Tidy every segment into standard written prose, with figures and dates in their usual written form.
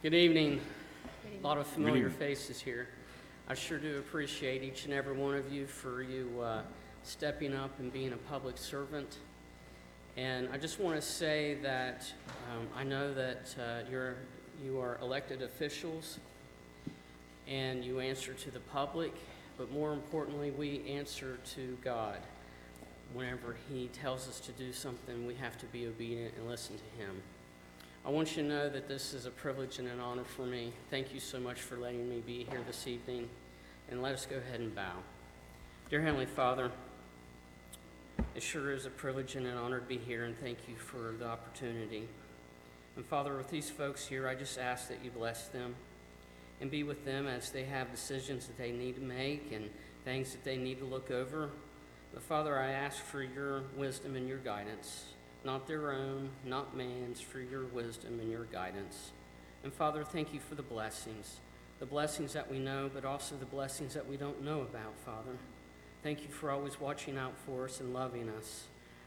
Good evening. A lot of familiar faces here. I sure do appreciate each and every one of you for stepping up and being a public servant. And I just want to say that I know that you are elected officials and you answer to the public, but more importantly, we answer to God. Whenever He tells us to do something, we have to be obedient and listen to Him. I want you to know that this is a privilege and an honor for me. Thank you so much for letting me be here this evening. And let us go ahead and bow. Dear Heavenly Father, it sure is a privilege and an honor to be here, and thank you for the opportunity. And Father, with these folks here, I just ask that you bless them and be with them as they have decisions that they need to make and things that they need to look over. But Father, I ask for your wisdom and your guidance, not their own, not man's, for your wisdom and your guidance. And Father, thank you for the blessings that we know, but also the blessings that we don't know about, Father. Thank you for always watching out for us and loving us,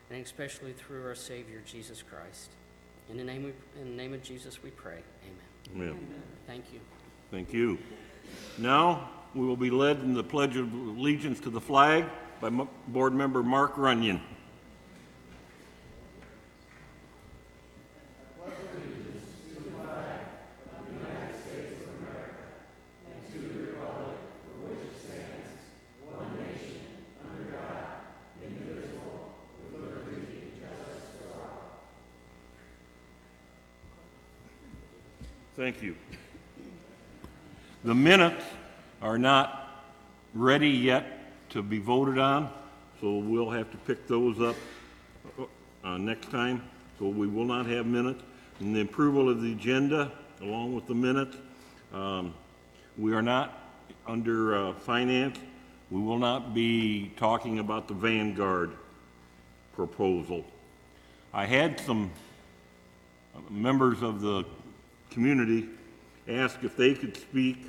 and especially through our Savior, Jesus Christ. In the name of Jesus we pray. Amen. Amen. Thank you. Thank you. Now we will be led in the Pledge of Allegiance to the flag by Board Member Mark Runyon. Thank you. The minutes are not ready yet to be voted on, so we'll have to pick those up next time. So we will not have minutes. And the approval of the agenda, along with the minutes, we are not under finance. We will not be talking about the Vanguard proposal. I had some members of the community asked if they could speak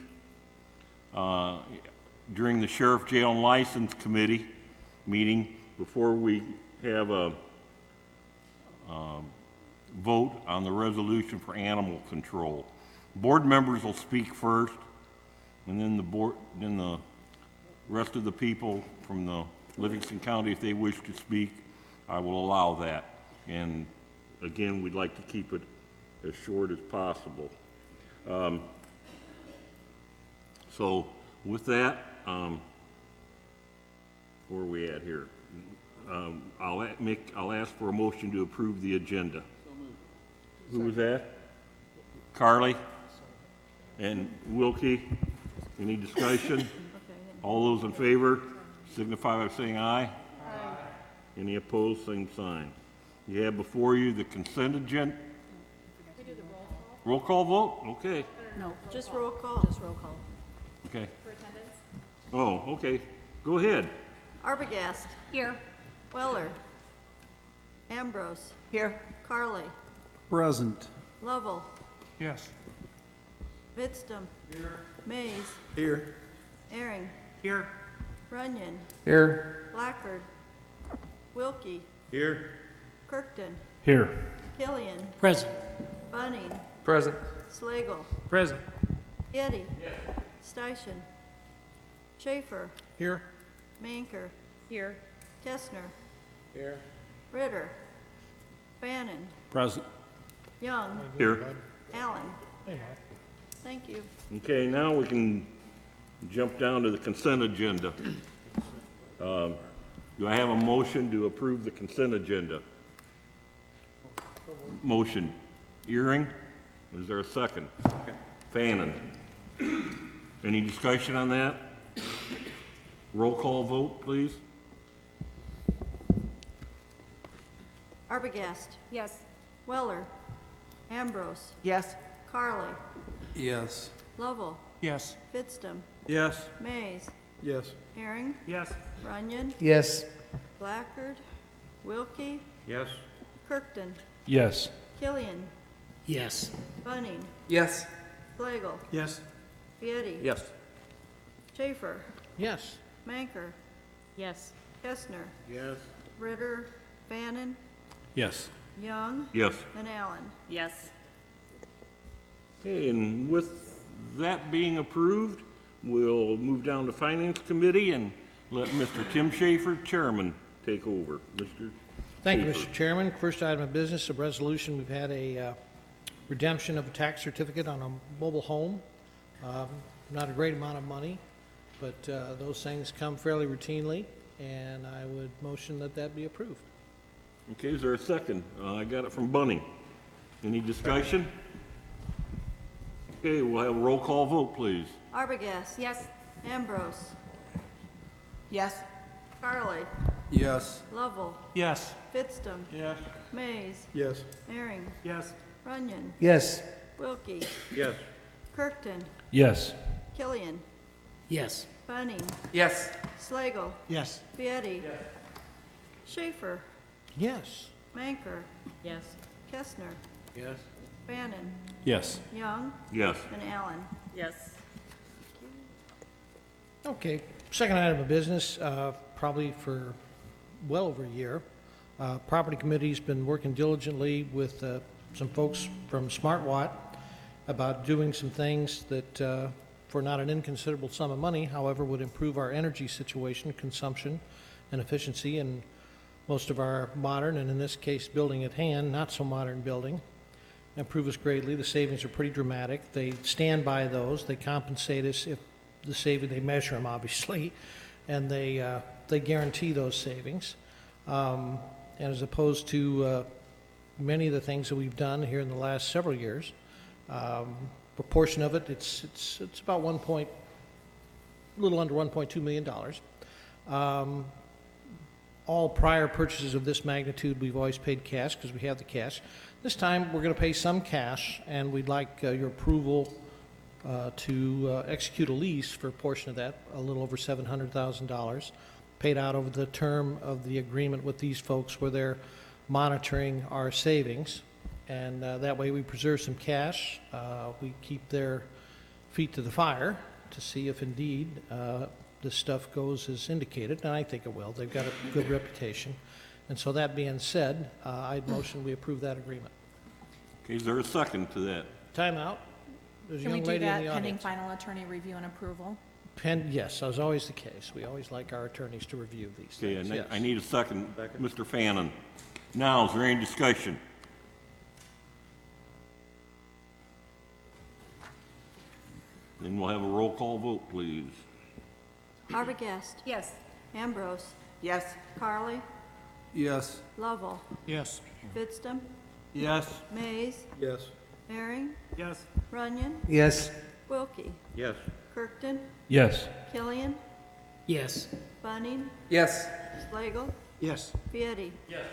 during the Sheriff Jail and License Committee meeting before we have a vote on the resolution for animal control. Board members will speak first, and then the rest of the people from the Livingston County, if they wish to speak, I will allow that. And again, we'd like to keep it as short as possible. So with that, where are we at here? I'll ask for a motion to approve the agenda. Who was that? Carly and Wilkie. Any discussion? All those in favor signify by saying aye. Aye. Any opposed, same sign. You have before you the consent agenda. Roll call vote? Okay. No, just roll call. Just roll call. Okay. For attendance? Oh, okay. Go ahead. Arbogast. Here. Weller. Ambrose. Here. Carly. Present. Lovell. Yes. Vidstum. Here. Mays. Here. Ehring. Here. Runyon. Here. Blackford. Wilkie. Here. Kirkton. Here. Killian. Present. Bunning. Present. Slagle. Present. Eddy. Yes. Steichen. Schaefer. Here. Manker. Here. Kestner. Here. Ritter. Bannon. Present. Young. Here. Allen. Thank you. Okay, now we can jump down to the consent agenda. Do I have a motion to approve the consent agenda? Motion. Ehring? Is there a second? Fannin. Any discussion on that? Roll call vote, please. Arbogast. Yes. Weller. Ambrose. Yes. Carly. Yes. Lovell. Yes. Vidstum. Yes. Mays. Yes. Ehring. Yes. Runyon. Yes. Blackford. Wilkie. Yes. Kirkton. Yes. Killian. Yes. Bunning. Yes. Slagle. Yes. Eddy. Yes. Schaefer. Yes. Manker. Yes. Kestner. Yes. Ritter. Bannon. Yes. Young. Yes. And Allen. Yes. Okay, and with that being approved, we'll move down to Finance Committee and let Mr. Tim Schaefer, Chairman, take over. Mr. Thank you, Schaefer. Mr. Chairman. First item of business, a resolution. We've had a redemption of a tax certificate on a mobile home. Not a great amount of money, but those things come fairly routinely, and I would motion that that be approved. Okay, is there a second? I got it from Bunny. Any discussion? Okay, we'll have a roll call vote, please. Arbogast. Yes. Ambrose. Yes. Carly. Yes. Lovell. Yes. Fitstum. Yes. Mays. Yes. Herring. Yes. Runyon. Yes. Wilkie. Yes. Kirkton. Yes. Killian. Yes. Bunning. Yes. Slagle. Yes. Vieti. Schaefer. Yes. Manker. Yes. Kestner. Yes. Bannon. Yes. Young. Yes. And Allen. Yes. Okay, second item of business, probably for well over a year. Property Committee's been working diligently with some folks from SmartWatt about doing some things that, for not an inconsiderable sum of money, however, would improve our energy situation, consumption, and efficiency in most of our modern, and in this case, building at hand, not so modern building. Improve us greatly. The savings are pretty dramatic. They stand by those. They compensate us if the saving, they measure them, obviously, and they guarantee those savings. And as opposed to many of the things that we've done here in the last several years, proportion of it, it's about a little under $1.2 million. All prior purchases of this magnitude, we've always paid cash because we have the cash. This time, we're going to pay some cash, and we'd like your approval to execute a lease for a portion of that, a little over $700,000, paid out over the term of the agreement with these folks where they're monitoring our savings. And that way we preserve some cash. We keep their feet to the fire to see if indeed this stuff goes as indicated, and I think it will. They've got a good reputation. And so that being said, I'd motion we approve that agreement. Okay, is there a second to that? Time out. There's a Can we young do lady in that the pending audience. final attorney review and approval? Yes, that was always the case. We always like our attorneys to review these Okay, things, yes. I need a second. Mr. Fannin. Now, is there any discussion? Then we'll have a roll call vote, please. Arbogast. Yes. Ambrose. Yes. Carly. Yes. Lovell. Yes. Fitstum. Yes. Mays. Yes. Herring. Yes. Runyon. Yes. Wilkie. Yes. Kirkton. Yes. Killian. Yes. Bunning. Yes. Slagle. Yes. Vieti. Yes.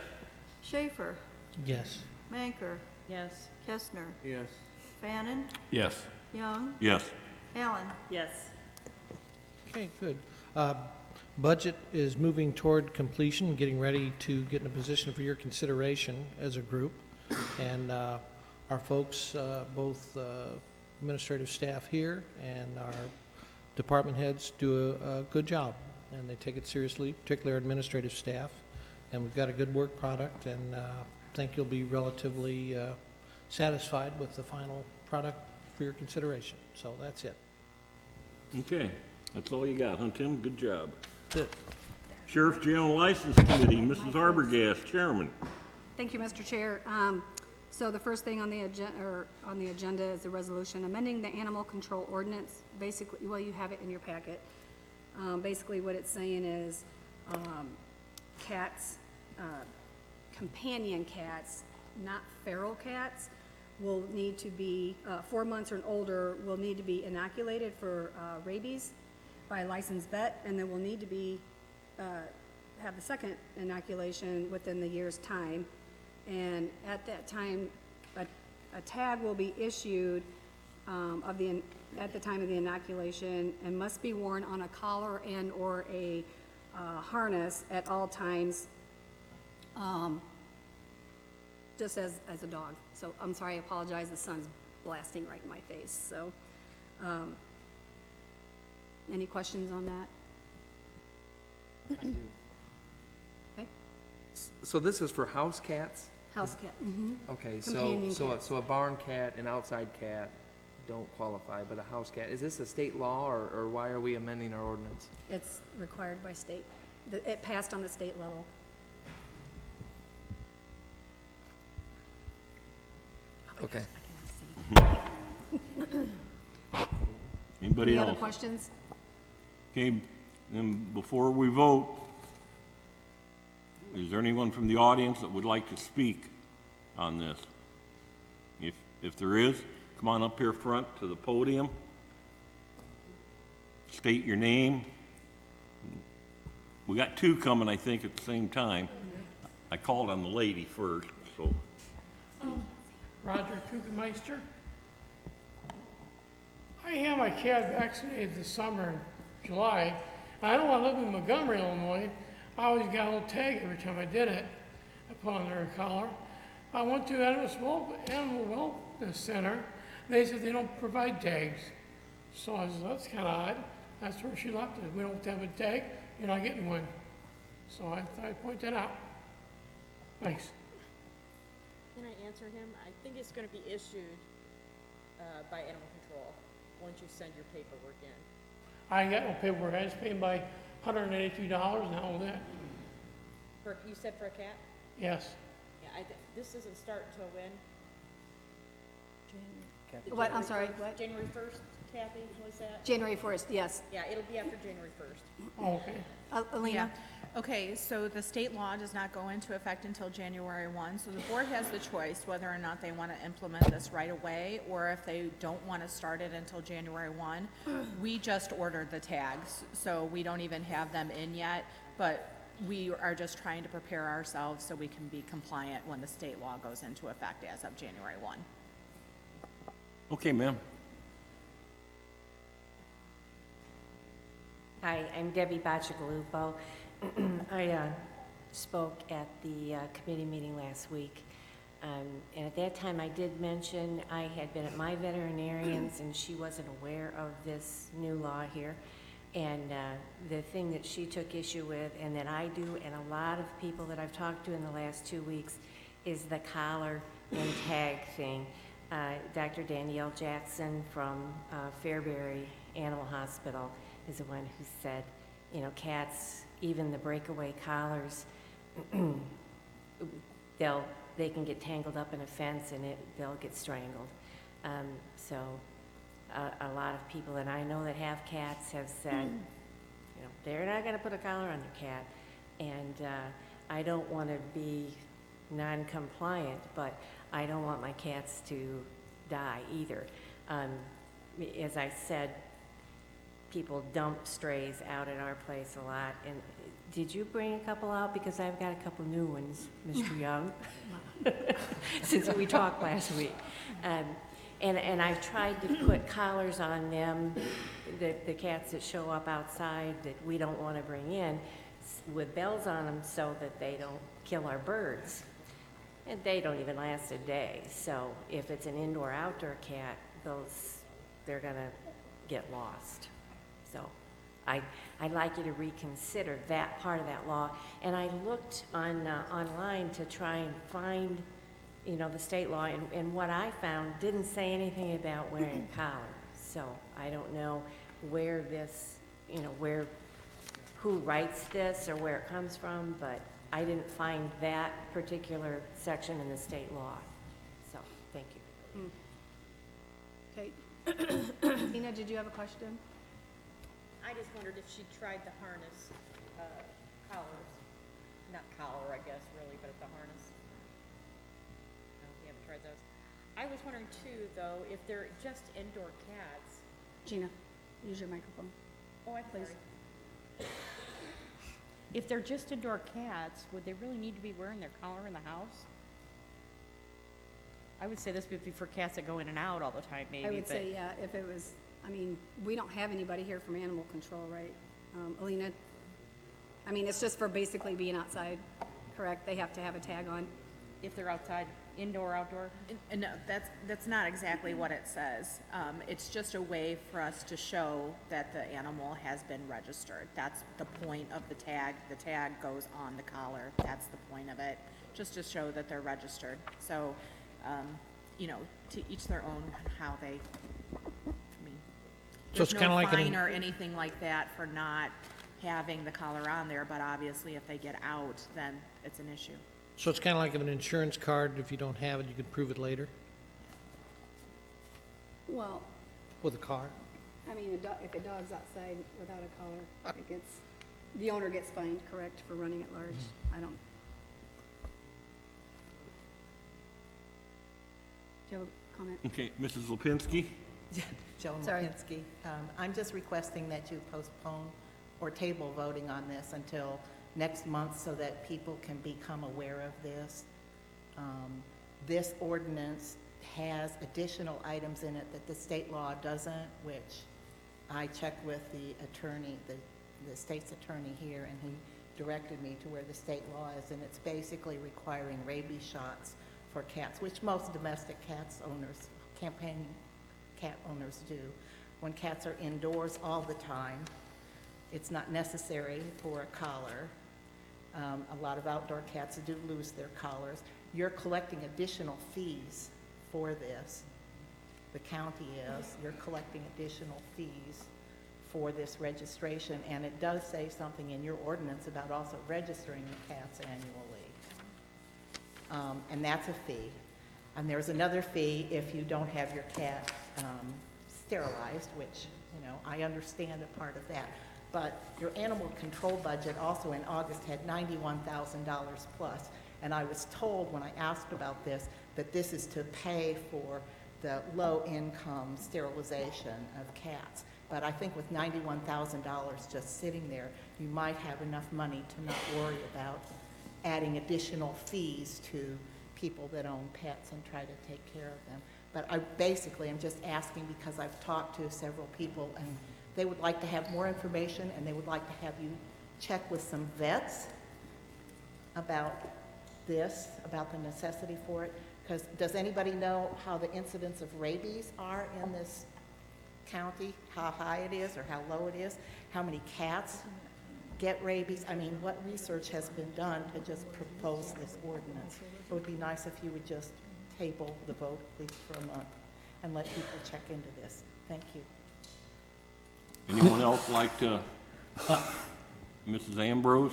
Schaefer. Yes. Manker. Yes. Kestner. Yes. Bannon. Yes. Young. Yes. Allen. Yes. Okay, good. Budget is moving toward completion, getting ready to get in a position for your consideration as a group. And our folks, both administrative staff here and our department heads do a good job. And they take it seriously, particularly our administrative staff. And we've got a good work product, and think you'll be relatively satisfied with the final product for your consideration. So that's it. Okay, that's all you got, huh, Tim? Good job. That's it. Sheriff's Jail and License Committee, Mrs. Arbogast, Chairman. Thank you, Mr. Chair. So the first thing on the agenda is a resolution amending the animal control ordinance. Basically, well, you have it in your packet. Basically, what it's saying is cats, companion cats, not feral cats, will need to be, 4 months or older, will need to be inoculated for rabies by a licensed vet, and then will need to be, have the second inoculation within the year's time. And at that time, a tag will be issued at the time of the inoculation and must be worn on a collar and or a harness at all times, just as a dog. So I'm sorry, I apologize, the sun's blasting right in my face. So, any questions on that? Okay, So this is for house cats? house cat, Okay, Companion so cats. a barn cat, an outside cat, don't qualify, but a house cat, is this a state law, or why are we amending our ordinance? It's required by state. It passed on the state level. Okay. Anybody Any other else? questions? Okay, then before we vote, is there anyone from the audience that would like to speak on this? If there is, come on up here front to the podium. State your name. We got two coming, I think, at the same time. I called on the lady first, so. Roger Kuchenmeister. I had my cat vaccinated this summer in July. I don't want to live in Montgomery, Illinois. I always got a little tag every time I did it. I put on their collar. I went to Animal Wellness Center. They said they don't provide tags. So I said, that's kind of odd. That's where she left it. We don't have a tag. You're not getting one. So I thought I'd point that out. Thanks. Can I answer him? I think it's gonna be issued, by animal control, once you send your paperwork in. I ain't got no paperwork. I just paid my $182 now with that. You said for a cat? Yes. Yeah, this doesn't start until when? What, I'm sorry, what? January 1st, Kathy, was that? January 1st, yes. Yeah, it'll be after January 1st. Oh, okay. Alina? Yeah. Okay, so the state law does not go into effect until January 1, so the board has the choice whether or not they want to implement this right away, or if they don't want to start it until January 1. We just ordered the tags, so we don't even have them in yet, but we are just trying to prepare ourselves so we can be compliant when the state law goes into effect as of January 1. Okay, ma'am. Hi, I'm Debbie Bacigalupo. I spoke at the committee meeting last week, and at that time I did mention I had been at my veterinarian's and she wasn't aware of this new law here. And the thing that she took issue with, and that I do, and a lot of people that I've talked to in the last 2 weeks, is the collar and tag thing. Dr. Danielle Jackson from Fairbury Animal Hospital is the one who said, you know, cats, even the breakaway collars, they can get tangled up in a fence and they'll get strangled. So a lot of people that I know that have cats have said, you know, they're not going to put a collar on their cat. And I don't want to be non-compliant, but I don't want my cats to die either. As I said, people dump strays out at our place a lot. And did you bring a couple out? Because I've got a couple new ones, Mr. Young, since we talked last week. And I've tried to put collars on them, the cats that show up outside that we don't want to bring in, with bells on them so that they don't kill our birds. And they don't even last a day. So if it's an indoor-outdoor cat, they're gonna get lost. So I'd like you to reconsider that part of that law. And I looked online to try and find, you know, the state law, and what I found didn't say anything about wearing a collar. So I don't know where this, you know, who writes this or where it comes from, but I didn't find that particular section in the state law. So, thank you. Okay. Tina, did you have a question? I just wondered if she tried the harness, collars. Not collar, I guess, really, but the harness. No, you haven't tried those. I was wondering too, though, if they're just indoor cats. Gina, use your microphone. Oh, I'm Please. sorry. If they're just indoor cats, would they really need to be wearing their collar in the house? I would say this would be for cats that go in and out all the time, maybe, I would but- say, yeah, if it was, I mean, we don't have anybody here from animal control, right? Alina? I mean, it's just for basically being outside, correct? They have to have a tag on. If they're outside, indoor, outdoor? And no, that's not exactly what it says. It's just a way for us to show that the animal has been registered. That's the point of the tag. The tag goes on the collar. That's the point of it, just to show that they're registered. So, you know, to each their own how they There's it's kinda no like an- fine or anything like that for not having the collar on there, but obviously if they get out, then it's an issue. So it's kind of like an insurance card. If you don't have it, you can prove it later Well, with a car. I mean, if a dog's outside without a collar, the owner gets fined, correct, for running at large? I don't. Do you have a comment? Okay, Mrs. Lipinski? Joan Sorry. Lipinski. I'm just requesting that you postpone or table voting on this until next month so that people can become aware of this. This ordinance has additional items in it that the state law doesn't, which I checked with the attorney, the state's attorney here, and he directed me to where the state law is, and it's basically requiring rabies shots for cats, which most domestic cats owners, companion cat owners do. When cats are indoors all the time, it's not necessary for a collar. A lot of outdoor cats do lose their collars. You're collecting additional fees for this. The county is. You're collecting additional fees for this registration, and it does say something in your ordinance about also registering the cats annually. And that's a fee. And there's another fee if you don't have your cat sterilized, which, you know, I understand a part of that. But your animal control budget also in August had $91,000 plus. And I was told when I asked about this, that this is to pay for the low-income sterilization of cats. But I think with $91,000 just sitting there, you might have enough money to not worry about adding additional fees to people that own pets and try to take care of them. But I basically am just asking because I've talked to several people and they would like to have more information and they would like to have you check with some vets about this, about the necessity for it. Because does anybody know how the incidence of rabies are in this county? How high it is or how low it is? How many cats get rabies? I mean, what research has been done to just propose this ordinance? It would be nice if you would just table the vote, please, for a month and let people check into this. Thank you. Anyone else like to? Mrs. Ambrose?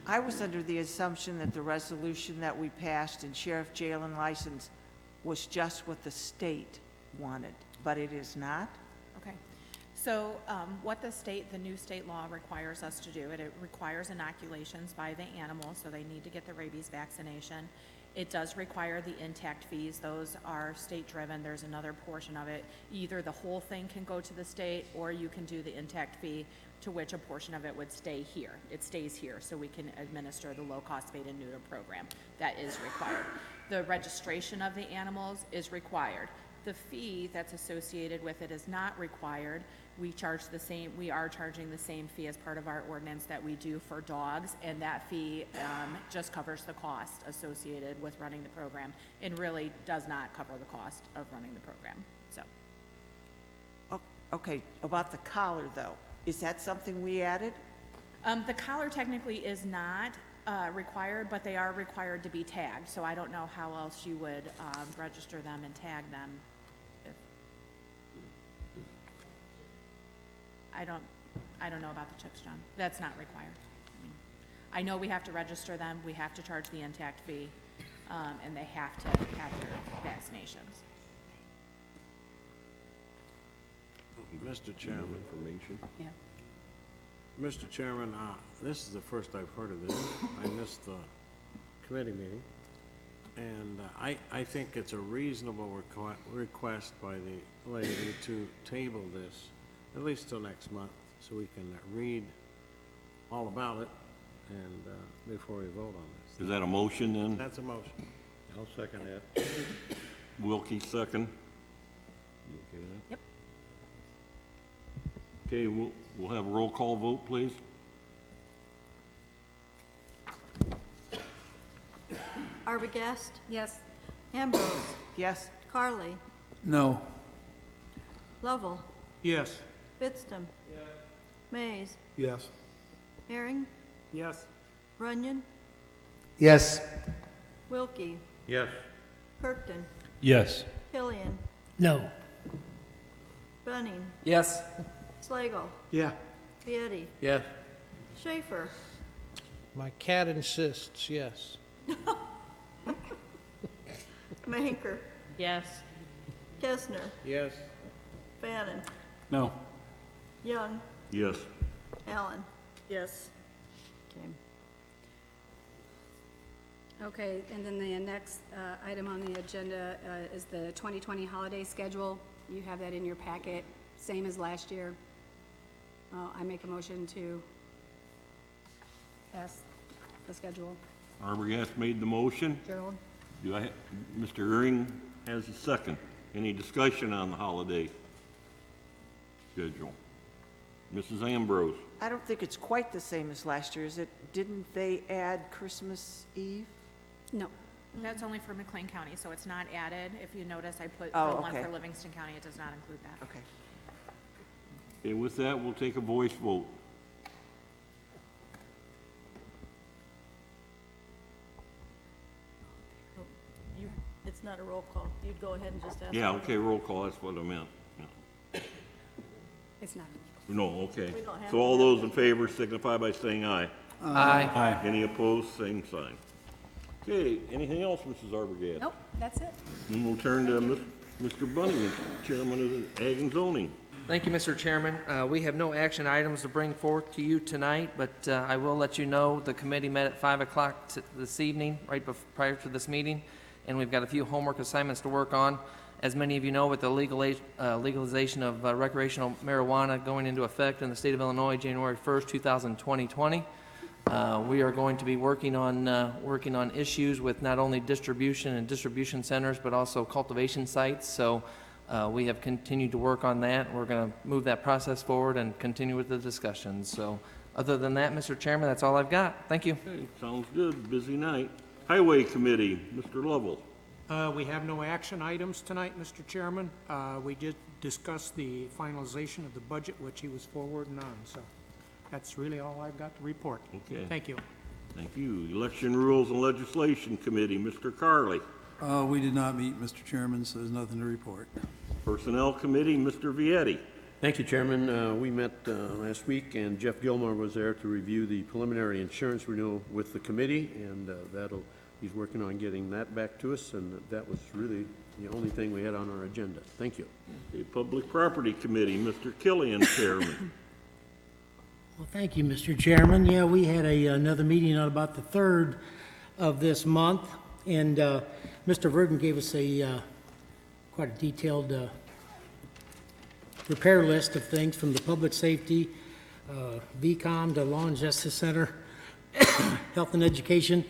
I was under the assumption that the resolution that we passed in sheriff jail and license was just what the state wanted, but it is not? Okay. So what the new state law requires us to do, it requires inoculations by the animal, so they need to get the rabies vaccination. It does require the intact fees. Those are state-driven. There's another portion of it. Either the whole thing can go to the state, or you can do the intact fee, to which a portion of it would stay here. It stays here, so we can administer the low-cost spay and neuter program. That is required. The registration of the animals is required. The fee that's associated with it is not required. We are charging the same fee as part of our ordinance that we do for dogs, and that fee just covers the cost associated with running the program and really does not cover the cost of running the program, so. Okay, about the collar though, is that something we added? The collar technically is not required, but they are required to be tagged, so I don't know how else you would register them and tag them. I don't know about the chicks, John. That's not required. I know we have to register them, we have to charge the intact fee, and they have to have their vaccinations. Mr. Chairman. Information. Yeah. Mr. Chairman, this is the first I've heard of this. I missed the committee meeting. And I think it's a reasonable request by the lady to table this, at least till next month, so we can read all about it and before we vote on this. Is that a motion then? That's a motion. I'll second that. Wilkie, second. You okay with that? Yep. Okay, we'll have a roll call vote, please. Arbogast, Yes. Ambrose, Yes? Carly, No. Lovell, Yes. Fitstum. Mays, Yes. Herring, Yes. Runyon, Yes. Wilkie, Yes. Kirkton, Yes. Killian, No. Gunning, Yes. Slagle, Yeah. Vieti, Yes. Schaefer, My cat insists, yes. Maker, Yes. Kestner, Yes. Bannon, No. Young, Yes. Allen. Yes. Okay. Okay, and then the next item on the agenda is the 2020 holiday schedule. You have that in your packet, same as last year. I make a motion to pass the schedule. Arbogast made the motion. Gerald? Mr. Ehring has a second. Any discussion on the holiday schedule? Mrs. Ambrose? I don't think it's quite the same as last year, is it? Didn't they add Christmas Eve? No. That's only for McLean County, so it's not added. If you notice, I put Oh, the one okay. for Livingston County, it does not include that. Okay. Okay, with that, we'll take a voice vote. It's not a roll call. You'd go ahead and just ask. Yeah, okay, roll call, that's what I meant. Yeah. It's not. No, okay. We don't have So to all have those it. in favor signify by saying aye. Aye. Any opposed, same sign. Okay, anything else, Mrs. Arbogast? Nope, that's it. Then we'll turn to Mr. Bunning, Chairman of the Ag and Zoning. Thank you, Mr. Chairman. We have no action items to bring forth to you tonight, but I will let you know the committee met at 5 o'clock this evening, prior to this meeting, and we've got a few homework assignments to work on. As many of you know, with the legalization of recreational marijuana going into effect in the state of Illinois, January 1st, 2020, we are going to be working on issues with not only distribution and distribution centers, but also cultivation sites. So we have continued to work on that. We're going to move that process forward and continue with the discussions. So other than that, Mr. Chairman, that's all I've got. Thank you. Okay, sounds good, busy night. Highway Committee, Mr. Lovell. We have no action items tonight, Mr. Chairman. We did discuss the finalization of the budget, which he was forwarding on, so that's really all I've got to report. Okay. Thank you. Thank you. Election Rules and Legislation Committee, Mr. Carley. We did not meet, Mr. Chairman, so there's nothing to report. Personnel Committee, Mr. Vietti. Thank you, Chairman. We met last week, and Jeff Gilmore was there to review the preliminary insurance renewal with the committee, and he's working on getting that back to us, and that was really the only thing we had on our agenda. Thank you. The Public Property Committee, Mr. Killian, Chairman. Well, thank you, Mr. Chairman. Yeah, we had another meeting on about the 3rd of this month, and Mr. Verdon gave us quite a detailed repair list of things from the public safety, VCOM to Law and Justice Center, Health and Education,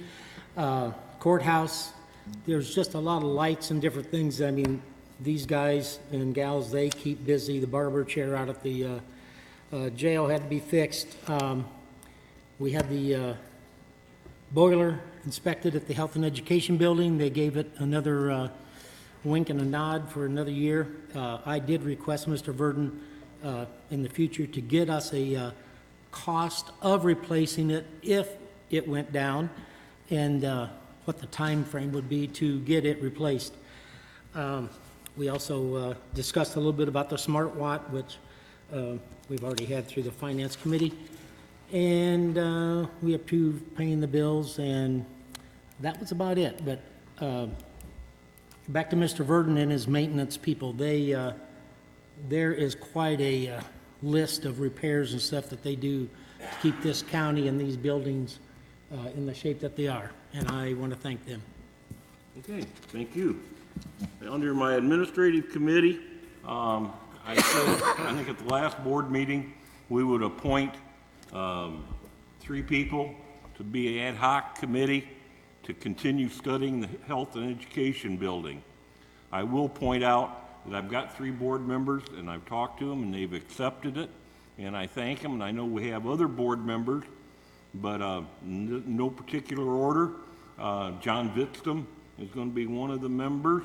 courthouse. There's just a lot of lights and different things. I mean, these guys and gals, they keep busy. The barber chair out at the jail had to be fixed. We had the boiler inspected at the Health and Education building. They gave it another wink and a nod for another year. I did request Mr. Verdon in the future to get us a cost of replacing it if it went down, and what the time frame would be to get it replaced. We also discussed a little bit about the smart watt, which we've already had through the Finance Committee, and we approved paying the bills, and that was about it. But back to Mr. Verdon and his maintenance people. There is quite a list of repairs and stuff that they do to keep this county and these buildings in the shape that they are, and I want to thank them. Okay, thank you. Under my administrative committee, I said, I think at the last board meeting, we would appoint 3 people to be an ad hoc committee to continue studying the health and education building. I will point out that I've got 3 board members, and I've talked to them, and they've accepted it, and I thank them, and I know we have other board members, but no particular order. John Vitztum is going to be one of the members.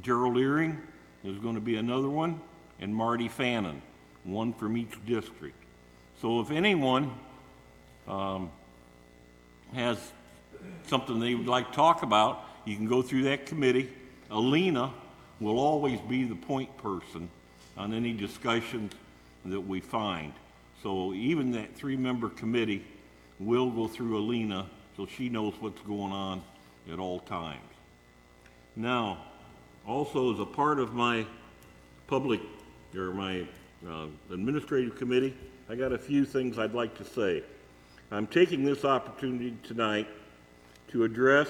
Gerald Earing is going to be another one, and Marty Fannin, one from each district. So if anyone has something they would like to talk about, you can go through that committee, Alina will always be the point person on any discussions that we find. So even that 3-member committee will go through Alina so she knows what's going on at all times. Now, also as a part of my public, or my administrative committee, I got a few things I'd like to say. I'm taking this opportunity tonight to address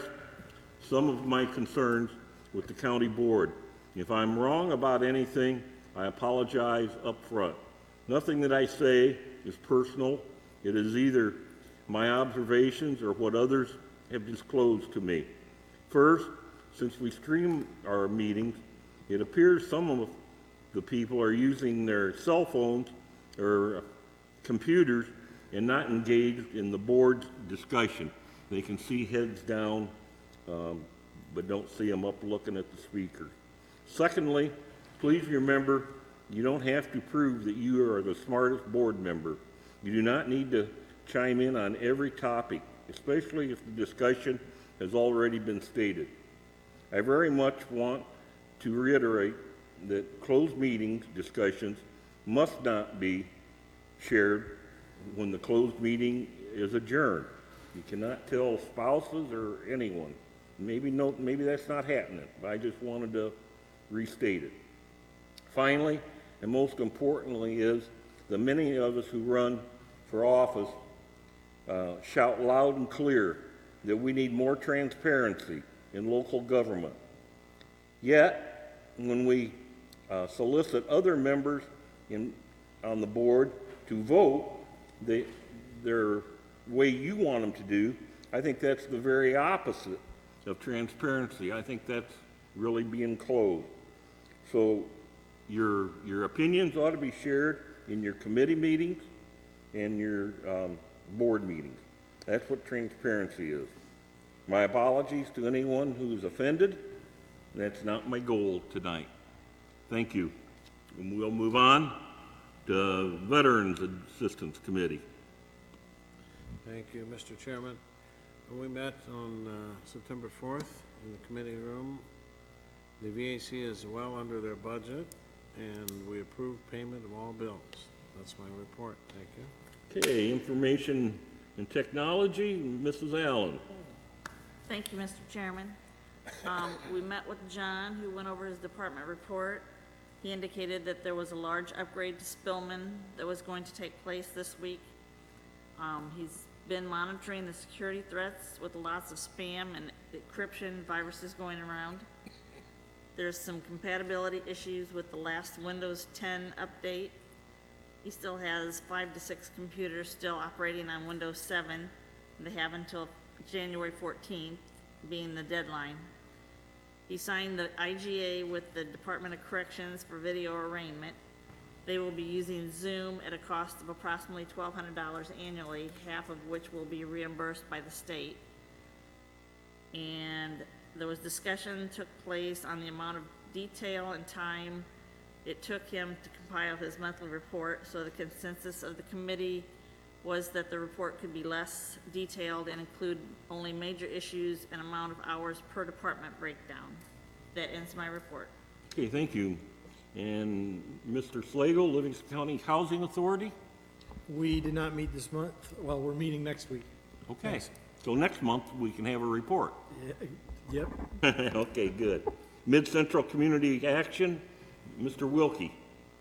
some of my concerns with the county board. If I'm wrong about anything, I apologize up front. Nothing that I say is personal. It is either my observations or what others have disclosed to me. First, since we stream our meetings, it appears some of the people are using their cell phones or computers and not engaged in the board's discussion. They can see heads down, but don't see them up looking at the speaker. Secondly, please remember, you don't have to prove that you are the smartest board member. You do not need to chime in on every topic, especially if the discussion has already been stated. I very much want to reiterate that closed meetings discussions must not be shared when the closed meeting is adjourned. You cannot tell spouses or anyone. Maybe that's not happening, but I just wanted to restate it. Finally, and most importantly, is the many of us who run for office shout loud and clear that we need more transparency in local government. Yet, when we solicit other members on the board to vote their way you want them to do, I think that's the very opposite of transparency. I think that's really being closed. So your opinions ought to be shared in your committee meetings and your board meetings. That's what transparency is. My apologies to anyone who's offended. That's not my goal tonight. Thank you. And we'll move on to Veterans Assistance Committee. Thank you, Mr. Chairman. We met on September 4th in the committee room. The VAC is well under their budget, and we approved payment of all bills. That's my report. Thank you. Okay, Information and Technology, Mrs. Allen. Thank you, Mr. Chairman. We met with John, who went over his department report. He indicated that there was a large upgrade to Spillman that was going to take place this week. He's been monitoring the security threats with lots of spam and encryption viruses going around. There's some compatibility issues with the last Windows 10 update. He still has 5 to 6 computers still operating on Windows 7. They have until January 14th, being the deadline. He signed the IGA with the Department of Corrections for video arraignment. They will be using Zoom at a cost of approximately $1,200 annually, half of which will be reimbursed by the state. And there was discussion took place on the amount of detail and time it took him to compile his monthly report, so the consensus of the committee was that the report could be less detailed and include only major issues and amount of hours per department breakdown. That ends my report. Okay, thank you. And Mr. Slagle, Livingston County Housing Authority? We did not meet this month. Well, we're meeting next week. Okay, Thanks. so next month we can have a report. Yep. Okay, good. Mid-Central Community Action, Mr. Wilkie.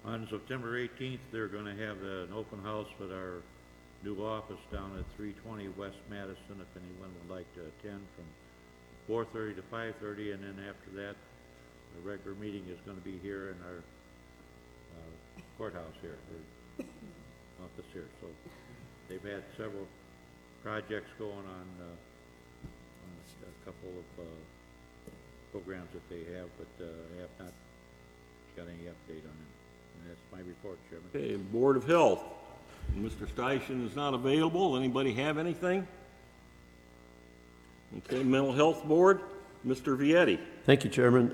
On September 18th, they're going to have an open house at our new office down at 320 West Madison, if anyone would like to attend, from 4:30 to 5:30, and then after that, the regular meeting is going to be here in our courthouse here, or office here. So they've had several projects going on a couple of programs that they have, but I have not got any update on it. And that's my report, Chairman. Okay, Board of Health. Mr. Stishan is not available. Anybody have anything? Okay, Mental Health Board, Mr. Vietti. Thank you, Chairman.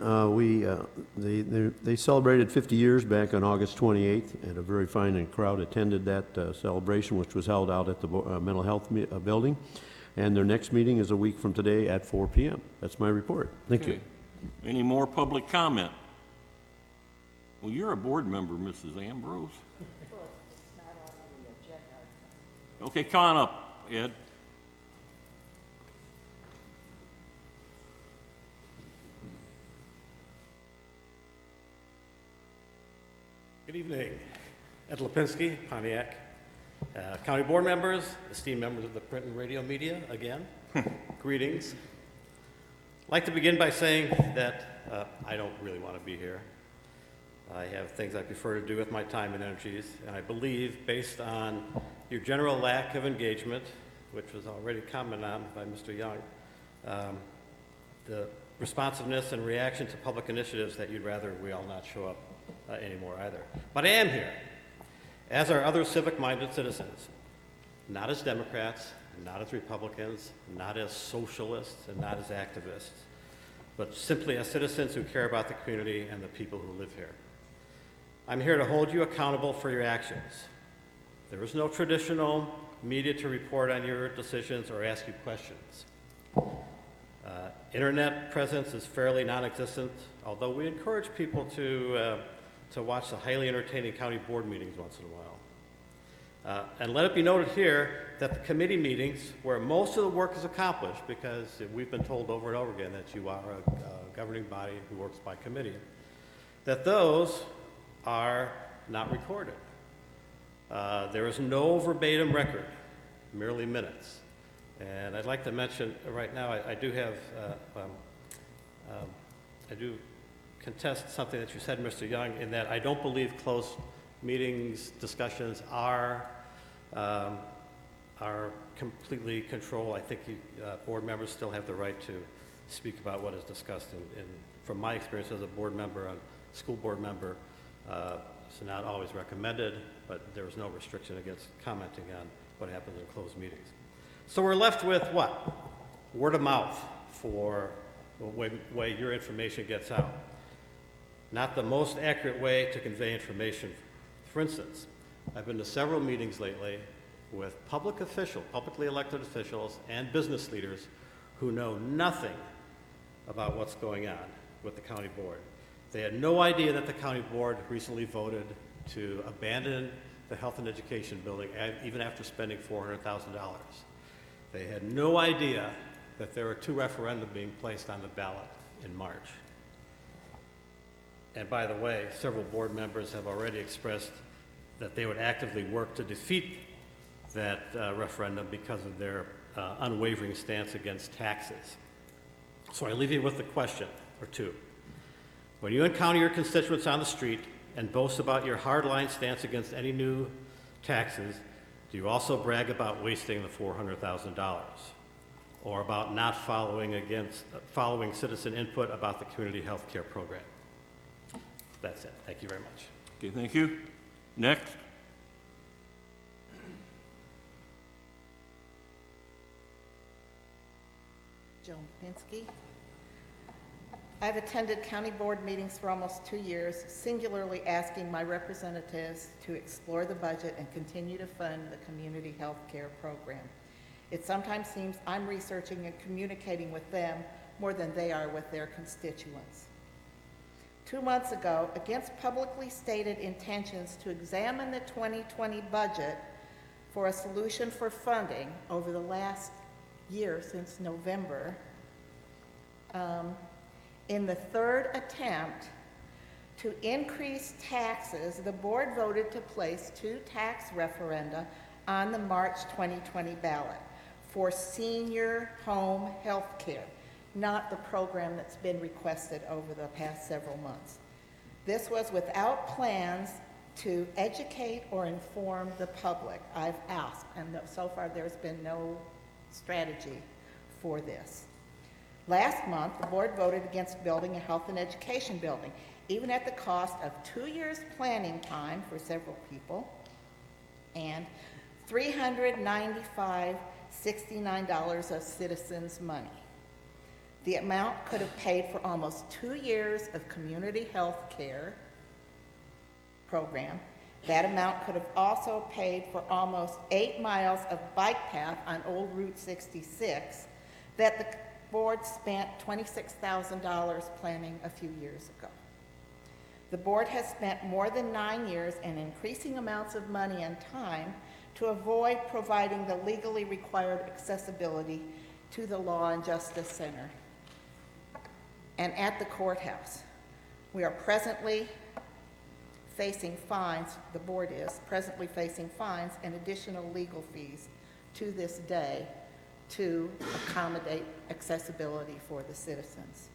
They celebrated 50 years back on August 28th, and a very fine crowd attended that celebration, which was held out at the Mental Health building. And their next meeting is a week from today at 4 p.m. That's my report. Thank you. Any more public comment? Well, you're a board member, Mrs. Ambrose. Okay, come on up, Ed. Good evening. Ed Lipinski, Pontiac. County board members, esteemed members of the print and radio media, again, greetings. I'd like to begin by saying that I don't really want to be here. I have things I prefer to do with my time and energies, and I believe, based on your general lack of engagement, which was already commented on by Mr. Young, the responsiveness and reaction to public initiatives, that you'd rather we all not show up anymore either. But I am here, as are other civic-minded citizens, not as Democrats, not as Republicans, not as socialists, and not as activists, but simply as citizens who care about the community and the people who live here. I'm here to hold you accountable for your actions. There is no traditional media to report on your decisions or ask you questions. Internet presence is fairly non-existent, although we encourage people to watch the highly entertaining county board meetings once in a while. And let it be noted here that the committee meetings, where most of the work is accomplished, because we've been told over and over again that you are a governing body who works by committee, that those are not recorded. There is no verbatim record, merely minutes. And I'd like to mention right now, I do have, I do contest something that you said, Mr. Young, in that I don't believe closed meetings, discussions are completely controlled. I think board members still have the right to speak about what is discussed. And from my experience as a board member, a school board member, it's not always recommended, but there is no restriction against commenting on what happens in closed meetings. So we're left with what? Word of mouth for the way your information gets out. Not the most accurate way to convey information. For instance, I've been to several meetings lately with publicly elected officials and business leaders who know nothing about what's going on with the county board. They had no idea that the county board recently voted to abandon the health and education building, even after spending $400,000. They had no idea that there were 2 referenda being placed on the ballot in March. And by the way, several board members have already expressed that they would actively work to defeat that referendum because of their unwavering stance against taxes. So I leave you with a question or two. When you encounter your constituents on the street and boast about your hardline stance against any new taxes, do you also brag about wasting the $400,000? Or about not following citizen input about the community health care program? That's it. Thank you very much. Okay, thank you. Next. Joan Pinsky. I've attended county board meetings for almost 2 years, singularly asking my representatives to explore the budget and continue to fund the community health care program. It sometimes seems I'm researching and communicating with them more than they are with their constituents. 2 months ago, against publicly stated intentions to examine the 2020 budget for a solution for funding over the last year since November, in the third attempt to increase taxes, the board voted to place 2 tax referenda on the March 2020 ballot for senior home health care, not the program that's been requested over the past several months. This was without plans to educate or inform the public. I've asked, and so far there's been no strategy for this. Last month, the board voted against building a health and education building, even at the cost of 2 years planning time for several people and $395.69 of citizens' money. The amount could have paid for almost 2 years of community health care program. That amount could have also paid for almost 8 miles of bike path on Old Route 66 that the board spent $26,000 planning a few years ago. The board has spent more than 9 years and increasing amounts of money and time to avoid providing the legally required accessibility to the Law and Justice Center and at the courthouse. We are presently facing fines, the board is presently facing fines and additional legal fees to this day to accommodate accessibility for the citizens.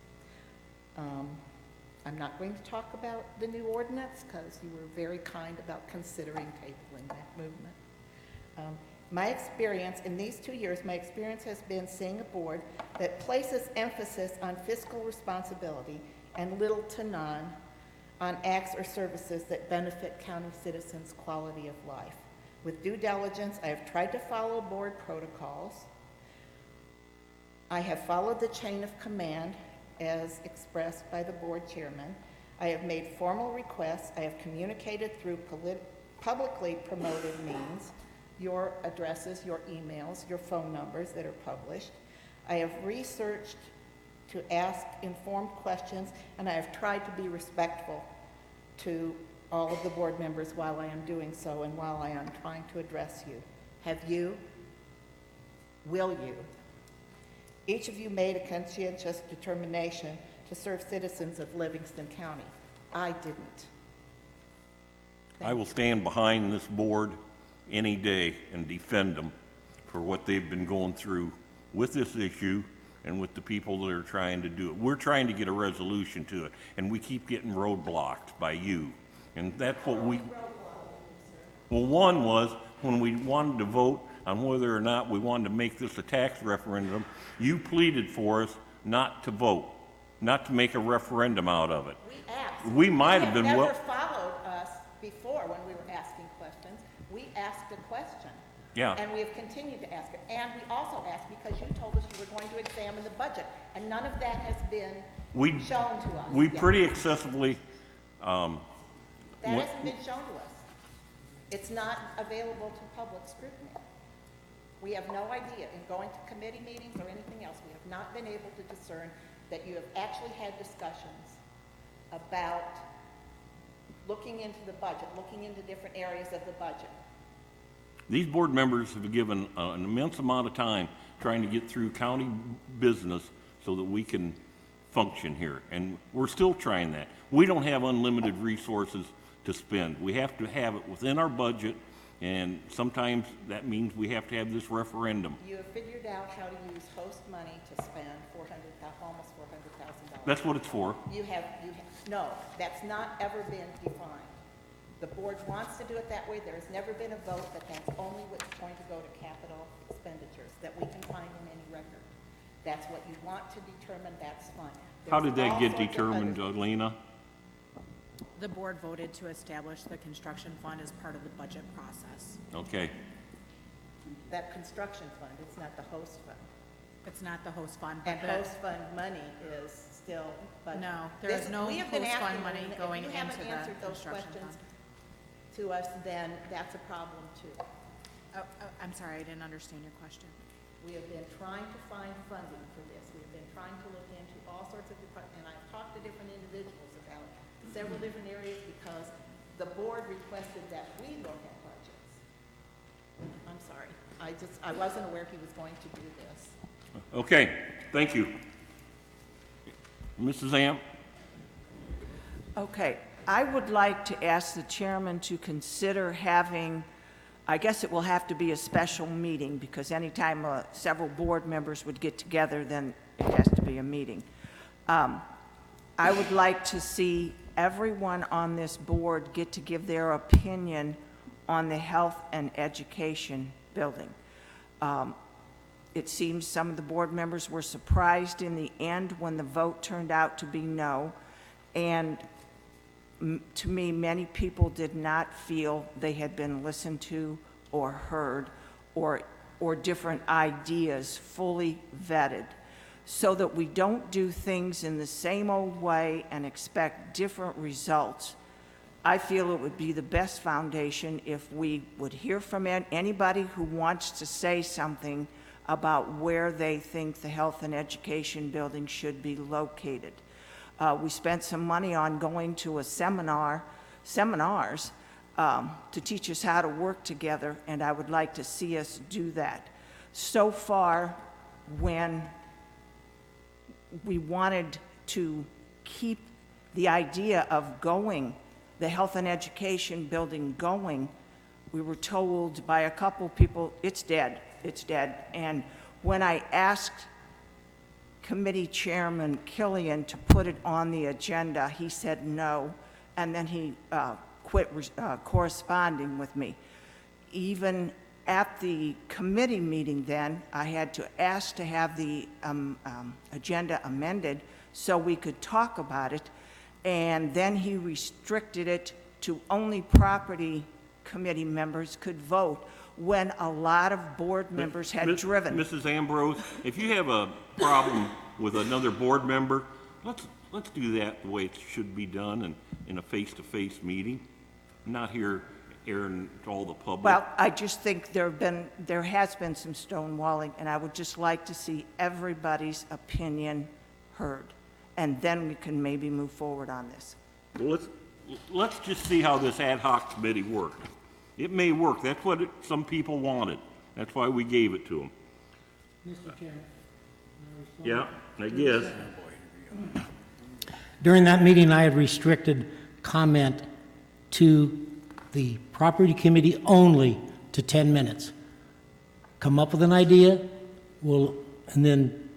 I'm not going to talk about the new ordinance because you were very kind about considering tabling that movement. My experience in these 2 years, my experience has been seeing a board that places emphasis on fiscal responsibility and little to none on acts or services that benefit county citizens' quality of life. With due diligence, I have tried to follow board protocols. I have followed the chain of command as expressed by the board chairman. I have made formal requests. I have communicated through publicly promoted means, your addresses, your emails, your phone numbers that are published. I have researched to ask informed questions, and I have tried to be respectful to all of the board members while I am doing so and while I am trying to address you. Have you? Will you? Each of you made a conscientious determination to serve citizens of Livingston County. I didn't. I will stand behind this board any day and defend them for what they've been going through with this issue and with the people that are trying to do it. We're trying to get a resolution to it, and we keep getting roadblocked by you. And that's what we... Well, one was when we wanted to vote on whether or not we wanted to make this a tax referendum, you pleaded for us not to vote, not to make a referendum out of it. We asked. We might have been You well... never followed us before when we were asking questions. We asked a question. Yeah. And we have continued to ask it. And we also asked because you told us you were going to examine the budget, and none of that has been shown to us. We yet. pretty excessively... That hasn't been shown to us. It's not available to public scrutiny. We have no idea, in going to committee meetings or anything else, we have not been able to discern that you have actually had discussions about looking into the budget, looking into different areas of the budget. These board members have given an immense amount of time trying to get through county business so that we can function here, and we're still trying that. We don't have unlimited resources to spend. We have to have it within our budget, and sometimes that means we have to have this referendum. You have figured out how to use host money to spend almost $400,000. That's what it's for. No, that's not ever been defined. The board wants to do it that way. There has never been a vote that that's only what's going to go to capital expenditures that we can find in any record. That's what you want to determine, that's fine. How did that get There's all sorts of determined, other- Lena? The board voted to establish the construction fund as part of the budget process. Okay. That construction fund, it's not the host fund. It's not the host fund. And but host fund money is still, but. No, there is no we have been host fund asking money them, going if you haven't into the answered those construction questions fund. to us, then that's a problem too. I'm sorry, I didn't understand your question. We have been trying to find funding for this. We've been trying to look into all sorts of departments, and I've talked to different individuals about several different areas because the board requested that we look at budgets. I'm sorry. I wasn't aware he was going to do this. Okay, thank you. Mrs. Amp? Okay, I would like to ask the chairman to consider having, I guess it will have to be a special meeting, because anytime several board members would get together, then it has to be a meeting. I would like to see everyone on this board get to give their opinion on the health and education building. It seems some of the board members were surprised in the end when the vote turned out to be no, and to me, many people did not feel they had been listened to or heard or different ideas fully vetted, so that we don't do things in the same old way and expect different results. I feel it would be the best foundation if we would hear from anybody who wants to say something about where they think the health and education building should be located. We spent some money on going to a seminars to teach us how to work together, and I would like to see us do that. So far, when we wanted to keep the idea of the health and education building going, we were told by a couple people, it's dead. And when I asked Committee Chairman Killian to put it on the agenda, he said no, and then he quit corresponding with me. Even at the committee meeting then, I had to ask to have the agenda amended so we could talk about it, and then he restricted it to only property committee members could vote when a lot of board members had driven. Mrs. Ambrose, if you have a problem with another board member, let's do that the way it should be done and in a face-to-face meeting, not here airing to all the public. Well, I just think there has been some stonewalling, and I would just like to see everybody's opinion heard, and then we can maybe move forward on this. Well, let's just see how this ad hoc committee works. It may work. That's what some people wanted. That's why we gave it to them. Mr. Chairman. Yeah, I guess. During that meeting, I had restricted comment to the property committee only to 10 minutes. Come up with an idea, and then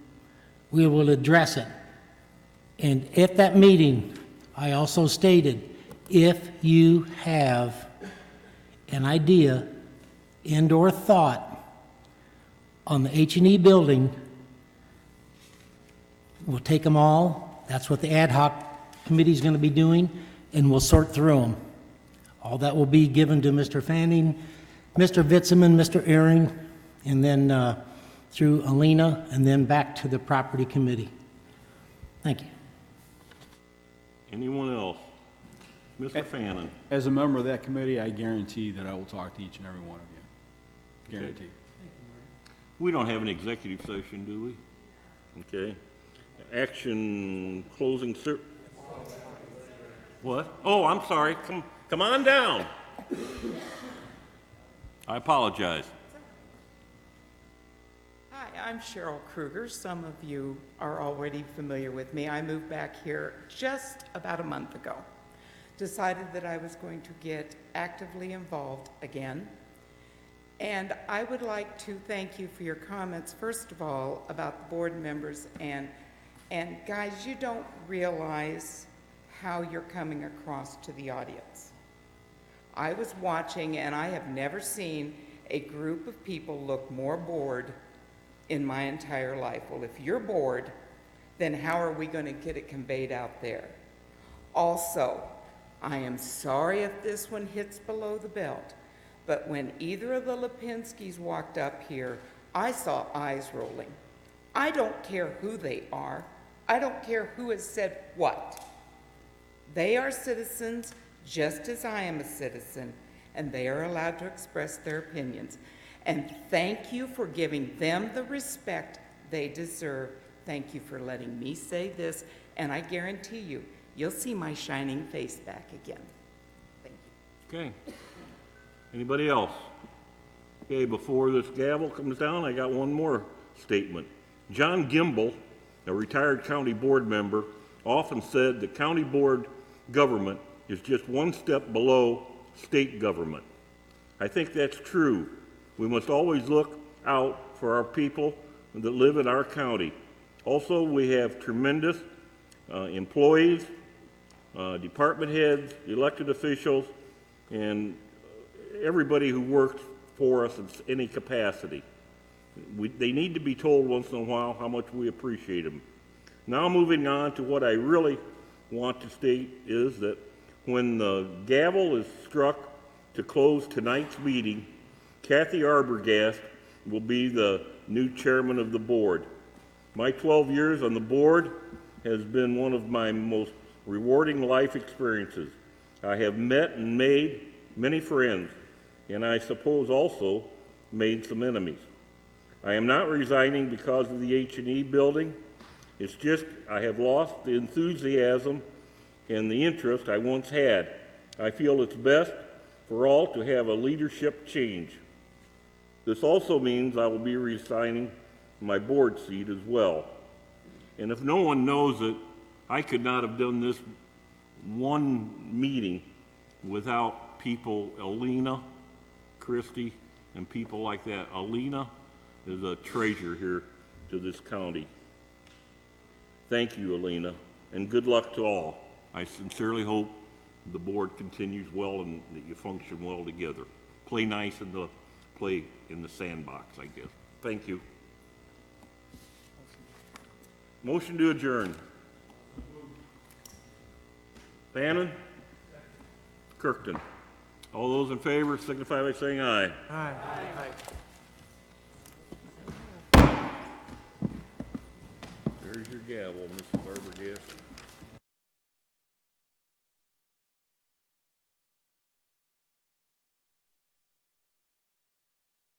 we will address it. And at that meeting, I also stated, if you have an idea and/or thought on the H&E building, we'll take them all. That's what the ad hoc committee is going to be doing, and we'll sort through them. All that will be given to Mr. Fanning, Mr. Vitzeman, Mr. Ehring, and then through Alina, and then back to the property committee. Thank you. Anyone else? Mr. Fannin. As a member of that committee, I guarantee that I will talk to each and every one of you. Guarantee. Okay. We don't have an executive session, do we? Okay. Action closing What? Oh, I'm sorry. Come on down. I apologize. Hi, I'm Cheryl Kruger. Some of you are already familiar with me. I moved back here just about a month ago. Decided that I was going to get actively involved again. And I would like to thank you for your comments, first of all, about the board members. And guys, you don't realize how you're coming across to the audience. I was watching, and I have never seen a group of people look more bored in my entire life. Well, if you're bored, then how are we going to get it conveyed out there? Also, I am sorry if this one hits below the belt, but when either of the Lipinskis walked up here, I saw eyes rolling. I don't care who they are. I don't care who has said what. They are citizens just as I am a citizen, and they are allowed to express their opinions. And thank you for giving them the respect they deserve. Thank you for letting me say this, and I guarantee you, you'll see my shining face back again. Thank you. Okay. Anybody else? Okay, before this gavel comes down, I got one more statement. John Gimbel, a retired county board member, often said that county board government is just one step below state government. I think that's true. We must always look out for our people that live in our county. Also, we have tremendous employees, department heads, elected officials, and everybody who works for us in any capacity. They need to be told once in a while how much we appreciate them. Now moving on to what I really want to state is that when the gavel is struck to close tonight's meeting, Kathy Arbogast will be the new chairman of the board. My 12 years on the board has been one of my most rewarding life experiences. I have met and made many friends, and I suppose also made some enemies. I am not resigning because of the H&E building. It's just I have lost the enthusiasm and the interest I once had. I feel it's best for all to have a leadership change. This also means I will be resigning my board seat as well. And if no one knows it, I could not have done this one meeting without people, Alina, Christie, and people like that. Alina is a treasure here to this county. Thank you, Alina, and good luck to all. I sincerely hope the board continues well and that you function well together. Play nice in the sandbox, I guess. Thank you. Motion to adjourn. Bannon? Kirkton? All those in favor signify by saying aye. Aye. There's your gavel, Mrs. Barber Gass.